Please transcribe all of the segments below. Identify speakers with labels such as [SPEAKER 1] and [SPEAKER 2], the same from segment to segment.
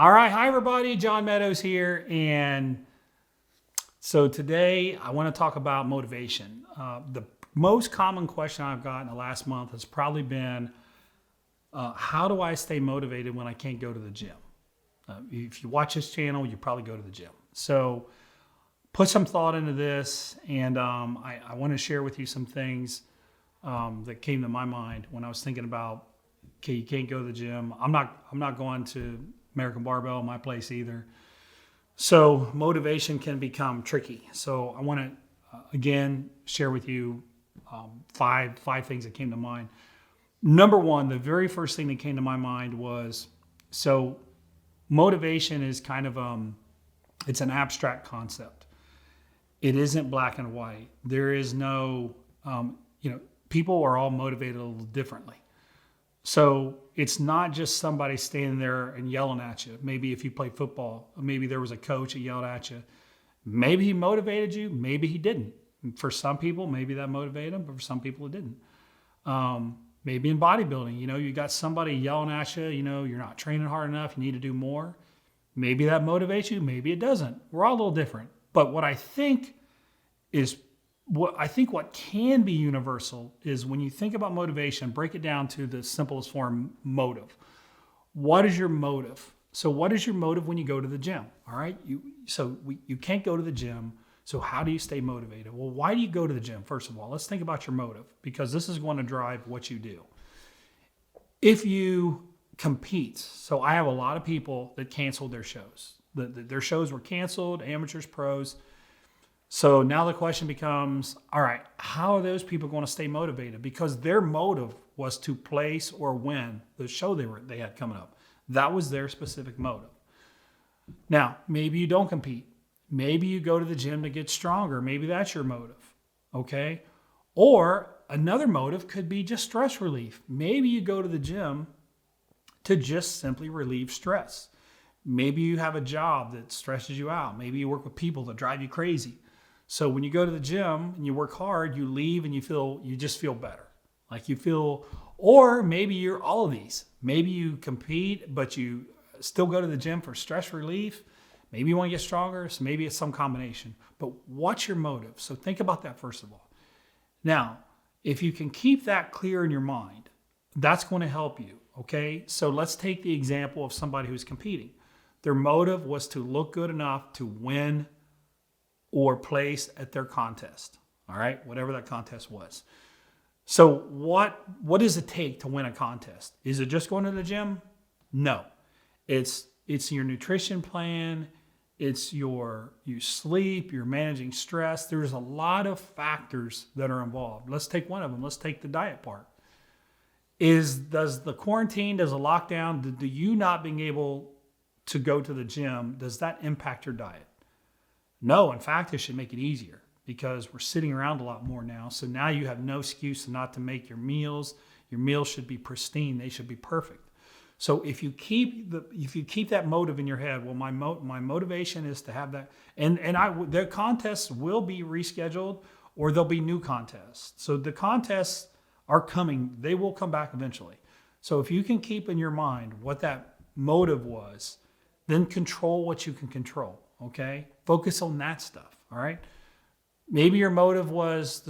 [SPEAKER 1] All right, hi everybody, John Meadows here, and so today I want to talk about motivation. The most common question I've got in the last month has probably been, how do I stay motivated when I can't go to the gym? If you watch this channel, you probably go to the gym. So put some thought into this, and I want to share with you some things that came to my mind when I was thinking about, okay, you can't go to the gym. I'm not going to American Barbell, my place either. So motivation can become tricky. So I want to again share with you five things that came to mind. Number one, the very first thing that came to my mind was, so motivation is kind of it's an abstract concept. It isn't black and white. There is no people are all motivated a little differently. So it's not just somebody standing there and yelling at you. Maybe if you play football, maybe there was a coach that yelled at you. Maybe he motivated you, maybe he didn't. For some people, maybe that motivated them, but for some people it didn't. Maybe in bodybuilding, you got somebody yelling at you, you're not training hard enough, you need to do more. Maybe that motivates you, maybe it doesn't. We're all a little different. But what can be universal is when you think about motivation, break it down to the simplest form, motive. What is your motive? So what is your motive when you go to the gym? All right. You can't go to the gym. So how do you stay motivated? Well, why do you go to the gym? First of all, let's think about your motive, because this is going to drive what you do. If you compete, so I have a lot of people that canceled their shows. Their shows were canceled, amateurs, pros. So now the question becomes, all right, how are those people going to stay motivated? Because their motive was to place or win the show they had coming up. That was their specific motive. Now, maybe you don't compete. Maybe you go to the gym to get stronger. Maybe that's your motive, okay? Or another motive could be just stress relief. Maybe you go to the gym to just simply relieve stress. Maybe you have a job that stresses you out. Maybe you work with people that drive you crazy. So when you go to the gym and you work hard, you leave and you just feel better. Or maybe you're all of these. Maybe you compete, but you still go to the gym for stress relief. Maybe you want to get stronger. So maybe it's some combination. But what's your motive? So think about that first of all. Now, if you can keep that clear in your mind, that's going to help you. Okay. So let's take the example of somebody who's competing. Their motive was to look good enough to win or place at their contest. All right, whatever that contest was. So what does it take to win a contest? Is it just going to the gym? No. It's your nutrition plan, it's you sleep, you're managing stress. There's a lot of factors that are involved. Let's take one of them. Let's take the diet part. Does the quarantine, does the lockdown, do you not being able to go to the gym, does that impact your diet? No, in fact, it should make it easier because we're sitting around a lot more now. So now you have no excuse not to make your meals. Your meals should be pristine. They should be perfect. So if you keep that motive in your head, well, my motivation is to have that, and the contests will be rescheduled or there'll be new contests. So the contests are coming. They will come back eventually. So if you can keep in your mind what that motive was, then control what you can control. Okay, focus on that stuff. All right. Maybe your motive was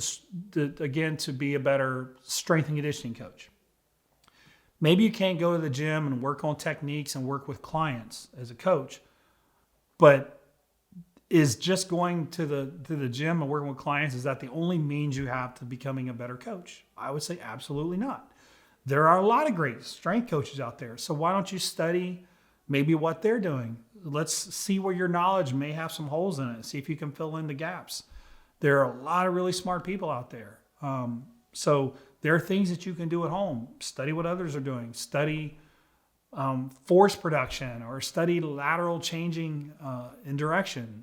[SPEAKER 1] to be a better strength and conditioning coach. Maybe you can't go to the gym and work on techniques and work with clients as a coach, but is just going to the gym and working with clients, is that the only means you have to becoming a better coach? I would say absolutely not. There are a lot of great strength coaches out there. So why don't you study maybe what they're doing? Let's see where your knowledge may have some holes in it. See if you can fill in the gaps. There are a lot of really smart people out there. So there are things that you can do at home. Study what others are doing. Study force production or study lateral changing in direction.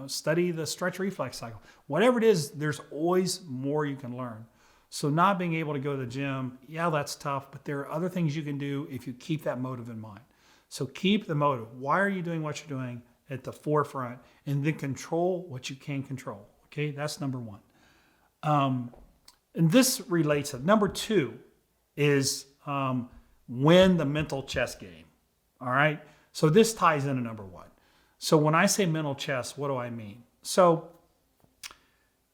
[SPEAKER 1] Study the stretch reflex cycle. Whatever it is, there's always more you can learn. So not being able to go to the gym, yeah, that's tough, but there are other things you can do if you keep that motive in mind. So keep the motive. Why are you doing what you're doing at the forefront, and then control what you can control. Okay, that's number one. And this relates to number two is win the mental chess game. All right. So this ties into number one. So when I say mental chess, what do I mean? So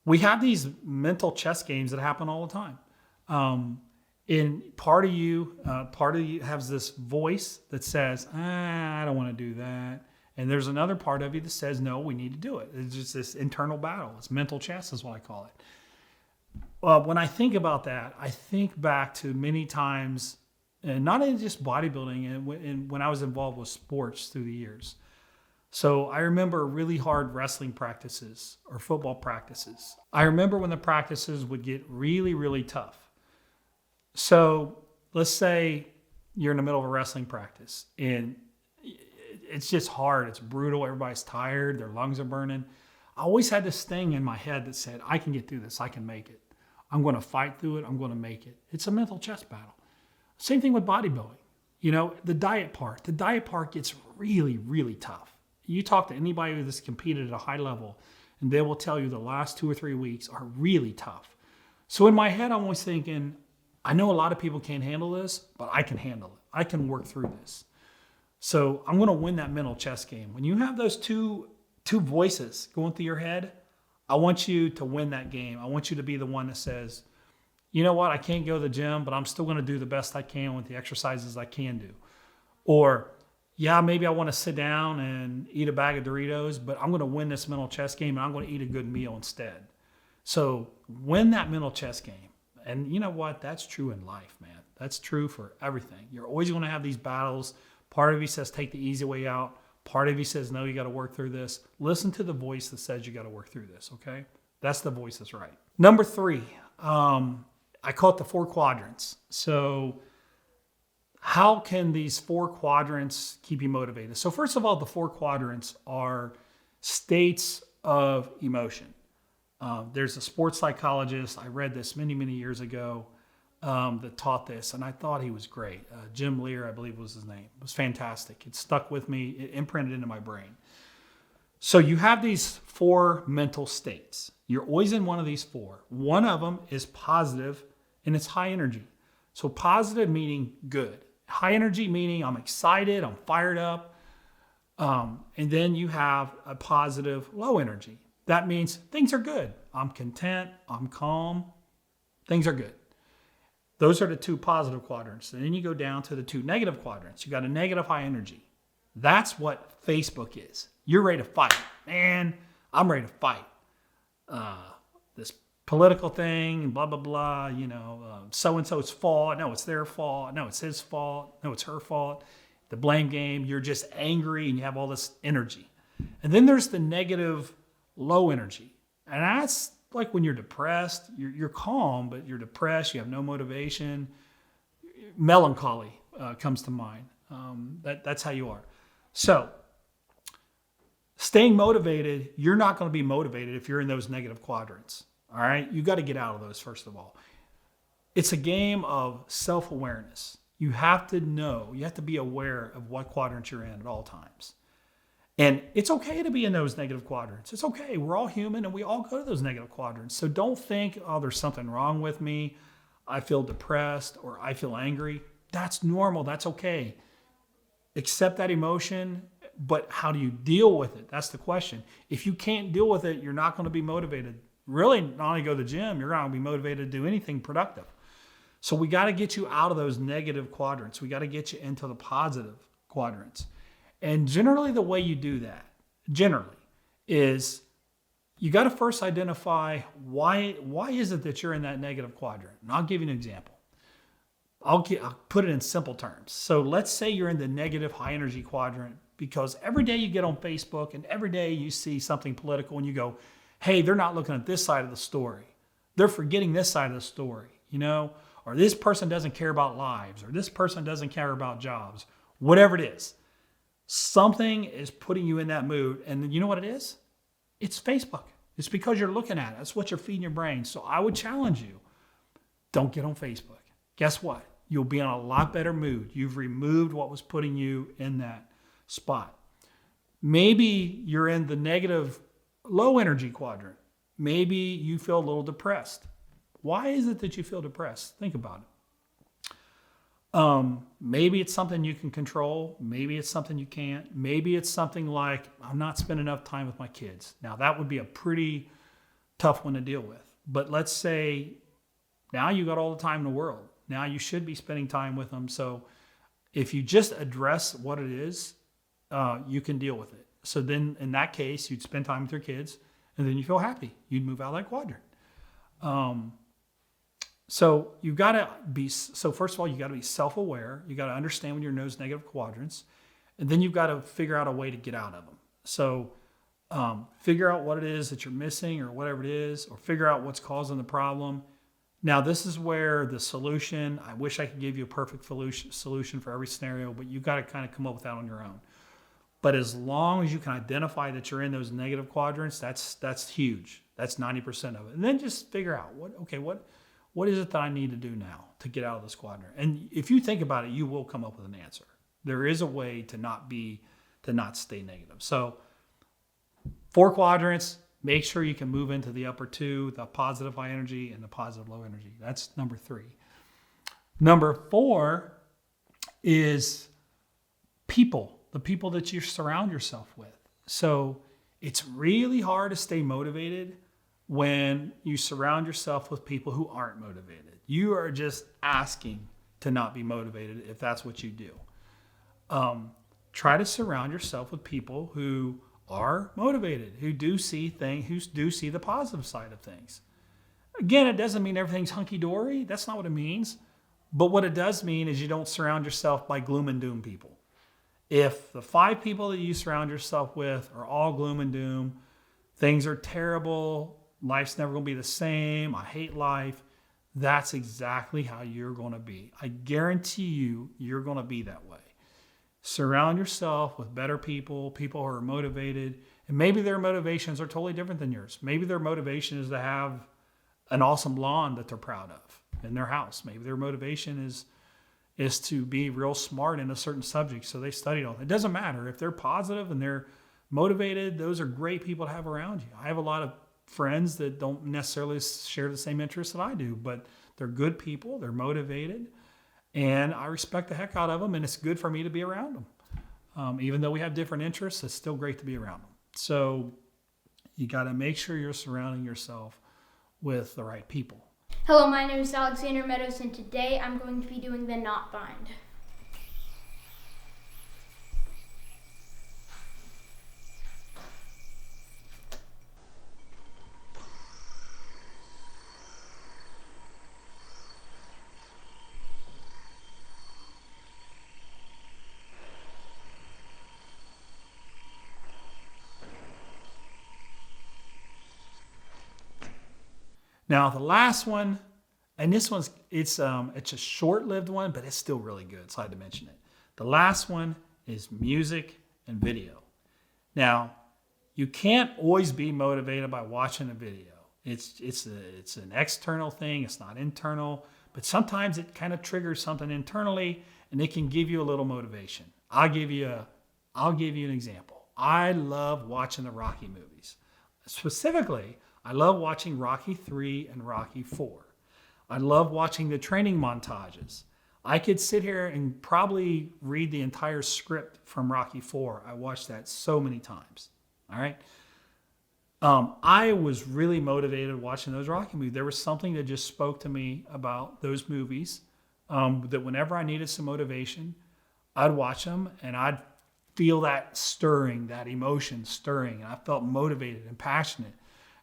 [SPEAKER 1] we have these mental chess games that happen all the time. And part of you has this voice that says, I don't want to do that. And there's another part of you that says, no, we need to do it. It's just this internal battle. It's mental chess is what I call it. When I think about that, I think back to many times, and not in just bodybuilding, and when I was involved with sports through the years. So I remember really hard wrestling practices or football practices. I remember when the practices would get really, really tough. So let's say you're in the middle of a wrestling practice and it's just hard. It's brutal. Everybody's tired. Their lungs are burning. I always had this thing in my head that said, I can get through this. I can make it. I'm going to fight through it. I'm going to make it. It's a mental chess battle. Same thing with bodybuilding. You know, the diet part. The diet part gets really, really tough. You talk to anybody that's competed at a high level, and they will tell you the last 2 or 3 weeks are really tough. So in my head, I'm always thinking, I know a lot of people can't handle this, but I can handle it. I can work through this. So I'm going to win that mental chess game. When you have those two voices going through your head, I want you to win that game. I want you to be the one that says, you know what, I can't go to the gym, but I'm still going to do the best I can with the exercises I can do. Or, yeah, maybe I want to sit down and eat a bag of Doritos, but I'm going to win this mental chess game and I'm going to eat a good meal instead. So win that mental chess game. And you know what? That's true in life, man. That's true for everything. You're always going to have these battles. Part of you says, take the easy way out. Part of you says, no, you got to work through this. Listen to the voice that says you got to work through this, okay? That's the voice that's right. Number 3, I call it the 4 quadrants. So how can these 4 quadrants keep you motivated? So first of all, the 4 quadrants are states of emotion. There's a sports psychologist, I read this many, many years ago, that taught this, and I thought he was great. Jim Lear, I believe was his name. It was fantastic. It stuck with me. It imprinted into my brain. So you have these 4 mental states. You're always in one of these 4. One of them is positive, and it's high energy. So positive meaning good. High energy meaning I'm excited, I'm fired up. And then you have a positive low energy. That means things are good. I'm content, I'm calm, things are good. Those are the 2 positive quadrants. And then you go down to the 2 negative quadrants. You got a negative high energy. That's what Facebook is. You're ready to fight. Man, I'm ready to fight. This political thing, blah, blah, blah, you know, so-and-so's fault. No, it's their fault. No, it's his fault. No, it's her fault. The blame game. You're just angry and you have all this energy. And then there's the negative low energy. And that's like when you're depressed, you're calm, but you're depressed, you have no motivation. Melancholy comes to mind. That's how you are. So staying motivated, you're not going to be motivated if you're in those negative quadrants. All right? You got to get out of those, first of all. It's a game of self-awareness. You have to know, you have to be aware of what quadrant you're in at all times. And it's okay to be in those negative quadrants. It's okay. We're all human and we all go to those negative quadrants. So don't think, oh, there's something wrong with me. I feel depressed or I feel angry. That's normal. That's okay. Accept that emotion, but how do you deal with it? That's the question. If you can't deal with it, you're not going to be motivated. Really, not only go to the gym, you're not going to be motivated to do anything productive. So we got to get you out of those negative quadrants. We got to get you into the positive quadrants. And generally the way you do that, is you got to first identify why is it that you're in that negative quadrant? And I'll give you an example. I'll put it in simple terms. So let's say you're in the negative high energy quadrant because every day you get on Facebook and every day you see something political and you go, hey, they're not looking at this side of the story. They're forgetting this side of the story, you know, or this person doesn't care about lives, or this person doesn't care about jobs, whatever it is. Something is putting you in that mood. And you know what it is? It's Facebook. It's because you're looking at it. That's what you're feeding your brain. So I would challenge you, don't get on Facebook. Guess what? You'll be in a lot better mood. You've removed what was putting you in that spot. Maybe you're in the negative low energy quadrant. Maybe you feel a little depressed. Why is it that you feel depressed? Think about it. Maybe it's something you can control. Maybe it's something you can't. Maybe it's something like, I'm not spending enough time with my kids. Now, that would be a pretty tough one to deal with. But let's say now you got all the time in the world. Now you should be spending time with them. So if you just address what it is, you can deal with it. So then in that case, you'd spend time with your kids and then you feel happy. You'd move out of that quadrant. So you've got to be, so first of all, you got to be self-aware. You got to understand when you're in those negative quadrants, and then you've got to figure out a way to get out of them. So figure out what it is that you're missing or whatever it is, or figure out what's causing the problem. Now, this is where the solution, I wish I could give you a perfect solution for every scenario, but you've got to kind of come up with that on your own. But as long as you can identify that you're in those negative quadrants, that's huge. That's 90% of it. And then just figure out what is it that I need to do now to get out of this quadrant? And if you think about it, you will come up with an answer. There is a way to not stay negative. So 4 quadrants, make sure you can move into the upper 2, the positive high energy and the positive low energy. That's number 3. Number 4 is people, the people that you surround yourself with. So it's really hard to stay motivated when you surround yourself with people who aren't motivated. You are just asking to not be motivated if that's what you do. Try to surround yourself with people who are motivated, who do see the positive side of things. Again, it doesn't mean everything's hunky-dory. That's not what it means. But what it does mean is you don't surround yourself by gloom and doom people. If the 5 people that you surround yourself with are all gloom and doom, things are terrible, life's never going to be the same, I hate life, that's exactly how you're going to be. I guarantee you're going to be that way. Surround yourself with better people, people who are motivated, and maybe their motivations are totally different than yours. Maybe their motivation is to have an awesome lawn that they're proud of in their house. Maybe their motivation is to be real smart in a certain subject, so they studied all. It doesn't matter. If they're positive and they're motivated, those are great people to have around you. I have a lot of friends that don't necessarily share the same interests that I do, but they're good people, they're motivated, and I respect the heck out of them, and it's good for me to be around them. Even though we have different interests, it's still great to be around them. So you got to make sure you're surrounding yourself with the right people.
[SPEAKER 2] Hello, my name is Alexander Meadows, and today I'm going to be doing the knot bind.
[SPEAKER 1] Now, the last one, and this one's, it's a short-lived one, but it's still really good, so I had to mention it. The last one is music and video. Now, you can't always be motivated by watching a video. It's an external thing, it's not internal, but sometimes it kind of triggers something internally, and it can give you a little motivation. I'll give you an example. I love watching the Rocky movies. Specifically, I love watching Rocky 3 and Rocky 4. I love watching the training montages. I could sit here and probably read the entire script from Rocky 4. I watched that so many times. All right. I was really motivated watching those Rocky movies. There was something that just spoke to me about those movies, that whenever I needed some motivation, I'd watch them and I'd feel that stirring, that emotion stirring. And I felt motivated and passionate.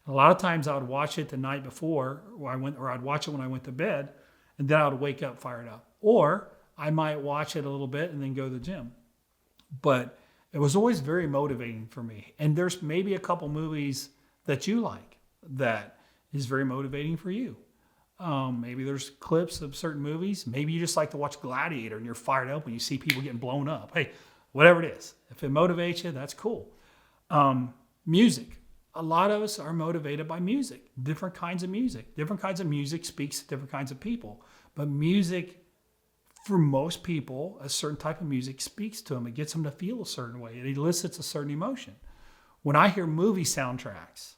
[SPEAKER 1] A lot of times I would watch it the night before, or I'd watch it when I went to bed, and then I would wake up fired up. Or I might watch it a little bit and then go to the gym. But it was always very motivating for me. And there's maybe a couple movies that you like that is very motivating for you. Maybe there's clips of certain movies. Maybe you just like to watch Gladiator and you're fired up when you see people getting blown up. Hey, whatever it is. If it motivates you, that's cool. Music. A lot of us are motivated by music, different kinds of music. Different kinds of music speaks to different kinds of people. But music, for most people, a certain type of music speaks to them. It gets them to feel a certain way. It elicits a certain emotion. When I hear movie soundtracks,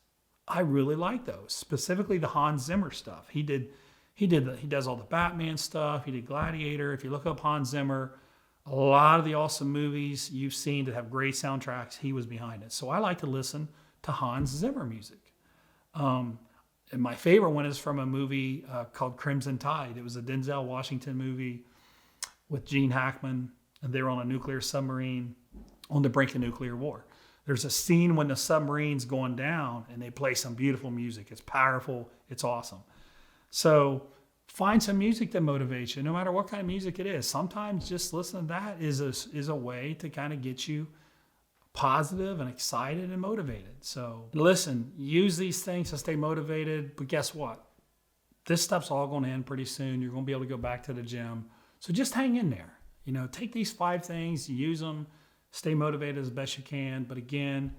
[SPEAKER 1] I really like those, specifically the Hans Zimmer stuff. He He does all the Batman stuff. He did Gladiator. If you look up Hans Zimmer, a lot of the awesome movies you've seen that have great soundtracks, he was behind it. So I like to listen to Hans Zimmer music. And my favorite one is from a movie called Crimson Tide. It was a Denzel Washington movie with Gene Hackman, and they were on a nuclear submarine on the brink of nuclear war. There's a scene when the submarine's going down, and they play some beautiful music. It's powerful. It's awesome. So find some music that motivates you, no matter what kind of music it is. Sometimes just listening to that is a way to kind of get you positive and excited and motivated. So listen, use these things to stay motivated. But guess what? This stuff's all going to end pretty soon. You're going to be able to go back to the gym. So just hang in there. Take these 5 things, use them, stay motivated as best you can. But again,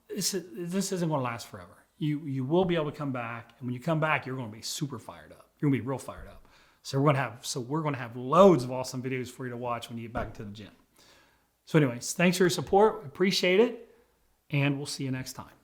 [SPEAKER 1] this isn't going to last forever. You will be able to come back, and when you come back, you're going to be super fired up. You're going to be real fired up. So we're going to have loads of awesome videos for you to watch when you get back to the gym. So anyways, thanks for your support. Appreciate it, and we'll see you next time.